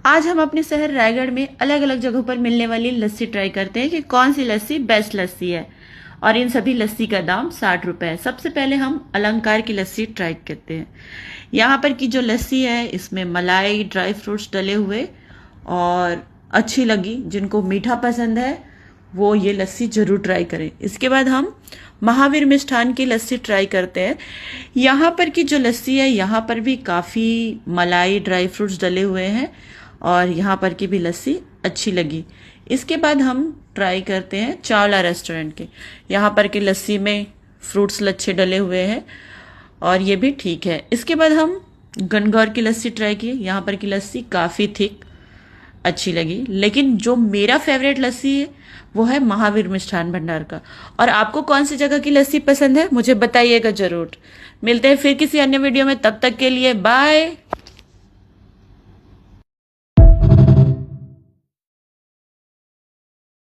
आज हम अपने शहर रायगढ़ में अलग अलग जगहों पर मिलने वाली लस्सी ट्राई करते हैं कि कौन सी लस्सी बेस्ट लस्सी है। और इन सभी लस्सी का दाम 60 रुपए है। सबसे पहले हम अलंकार की लस्सी ट्राई करते हैं। यहाँ पर की जो लस्सी है इसमें मलाई ड्राई फ्रूट्स डले हुए और अच्छी लगी। जिनको मीठा पसंद है वो ये लस्सी जरूर ट्राई करें। इसके बाद हम महावीर मिष्ठान की लस्सी ट्राई करते हैं। यहाँ पर की जो लस्सी है यहाँ पर भी काफ़ी मलाई ड्राई फ्रूट्स डले हुए हैं और यहाँ पर की भी लस्सी अच्छी लगी। इसके बाद हम ट्राई करते हैं चावला रेस्टोरेंट के। यहाँ पर की लस्सी में फ्रूट्स लच्छे डले हुए हैं और ये भी ठीक है। इसके बाद हम गणगौर की लस्सी ट्राई की। यहाँ पर की लस्सी काफ़ी थिक अच्छी लगी, लेकिन जो मेरा फेवरेट लस्सी है वो है महावीर मिष्ठान भंडार का। और आपको कौन सी जगह की लस्सी पसंद है मुझे बताइएगा जरूर। मिलते हैं फिर किसी अन्य वीडियो में, तब तक के लिए बाय।